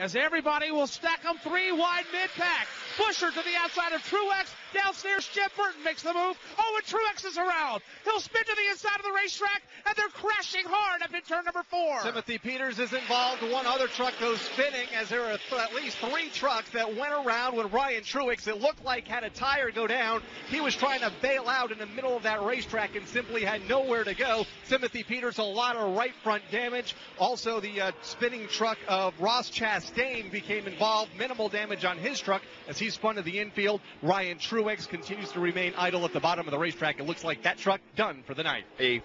as everybody will stack them 3 wide mid-pack. Busher to the outside of Truex. Downstairs, Jeff Burton makes the move. Oh, and Truex is around. He'll spin to the inside of the racetrack, and they're crashing hard up in turn number 4. Timothy Peters is involved. One other truck goes spinning, as there are at least 3 trucks that went around when Ryan Truex, it looked like, had a tire go down. He was trying to bail out in the middle of that racetrack and simply had nowhere to go. Timothy Peters, a lot of right front damage. Also, the spinning truck of Ross Chastain became involved. Minimal damage on his truck as he spun to the infield. Ryan Truex continues to remain idle at the bottom of the racetrack. It looks like that truck done for the night. A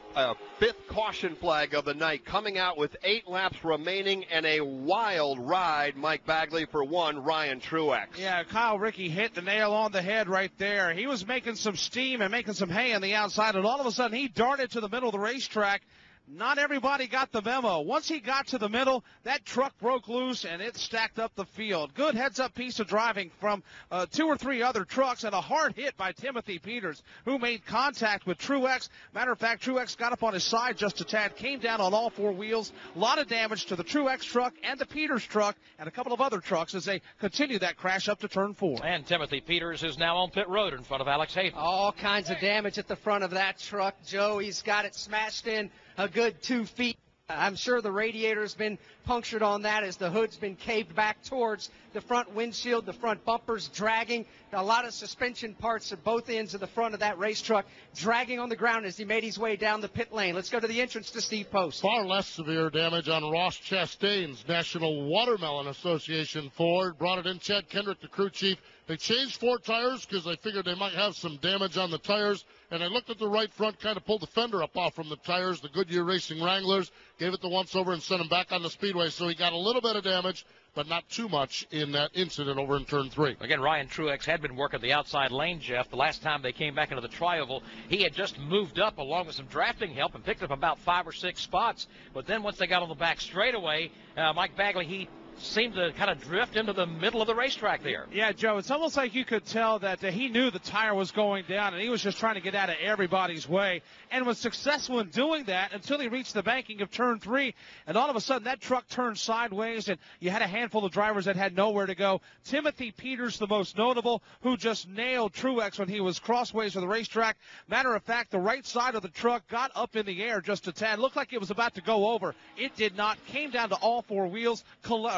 5th caution flag of the night coming out with 8 laps remaining and a wild ride. Mike Bagley for 1, Ryan Truex. Yeah, Kyle Rickey hit the nail on the head right there. He was making some steam and making some hay on the outside, and all of a sudden he darted to the middle of the racetrack. Not everybody got the memo. Once he got to the middle, that truck broke loose, and it stacked up the field. Good heads-up piece of driving from 2 or 3 other trucks, and a hard hit by Timothy Peters, who made contact with Truex. Matter of fact, Truex got up on his side just a tad, came down on all 4 wheels. A lot of damage to the Truex truck and the Peters truck and a couple of other trucks as they continue that crash up to turn 4. And Timothy Peters is now on pit road in front of Alex Hayden. All kinds of damage at the front of that truck, Joe. He's got it smashed in a good 2 feet. I'm sure the radiator's been punctured on that as the hood's been caved back towards the front windshield, the front bumpers dragging. A lot of suspension parts at both ends of the front of that race truck dragging on the ground as he made his way down the pit lane. Let's go to the entrance to Steve Post. Far less severe damage on Ross Chastain's National Watermelon Association Ford. Brought it in, Chad Kendrick, the crew chief. They changed 4 tires because they figured they might have some damage on the tires. And I looked at the right front, kind of pulled the fender up off from the tires, the Goodyear Racing Wranglers, gave it the once-over and sent him back on the speedway. So he got a little bit of damage, but not too much in that incident over in turn 3. Again, Ryan Truex had been working the outside lane, Jeff. The last time they came back into the tri-oval, he had just moved up along with some drafting help and picked up about 5 or 6 spots. But then once they got on the back straightaway, Mike Bagley, he seemed to kind of drift into the middle of the racetrack there. Yeah, Joe, it's almost like you could tell that he knew the tire was going down, and he was just trying to get out of everybody's way, and was successful in doing that until he reached the banking of turn 3, and all of a sudden that truck turned sideways, and you had a handful of drivers that had nowhere to go. Timothy Peters, the most notable, who just nailed Truex when he was crossways of the racetrack. Matter of fact, the right side of the truck got up in the air just a tad. Looked like it was about to go over. It did not. Came down to all 4 wheels,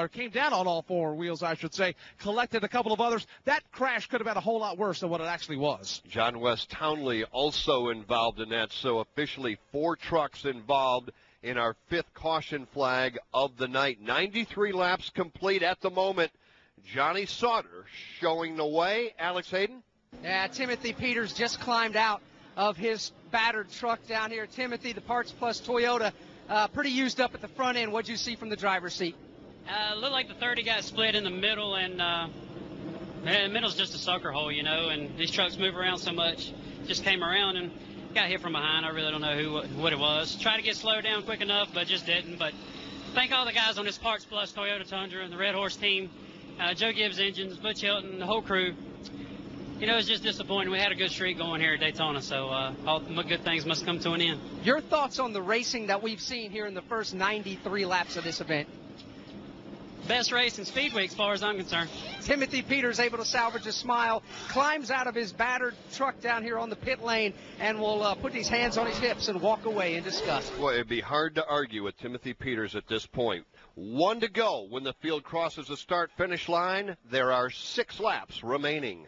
came down on all 4 wheels, I should say, collected a couple of others. That crash could have been a whole lot worse than what it actually was. John West Townley also involved in that, so officially 4 trucks involved in our 5th caution flag of the night. 93 laps complete at the moment. Johnny Sauter showing the way. Alex Hayden? Yeah, Timothy Peters just climbed out of his battered truck down here. Timothy, the Parts Plus Toyota, pretty used up at the front end. What'd you see from the driver's seat? Looked like the 30 got split in the middle, and the middle's just a sucker hole, you know, and these trucks move around so much. Just came around and got hit from behind. I really don't know what it was. Tried to get slowed down quick enough, but just didn't. But thank all the guys on this Parts Plus Toyota Tundra and the Red Horse team, Joe Gibbs Engines, Butch Hilton, the whole crew. You know, it's just disappointing. We had a good streak going here at Daytona, so all good things must come to an end. Your thoughts on the racing that we've seen here in the first 93 laps of this event? Best race in Speed Week as far as I'm concerned. Timothy Peters able to salvage a smile, climbs out of his battered truck down here on the pit lane, and will put his hands on his hips and walk away in disgust. Boy, it'd be hard to argue with Timothy Peters at this point. 1 to go when the field crosses the start-finish line. There are 6 laps remaining.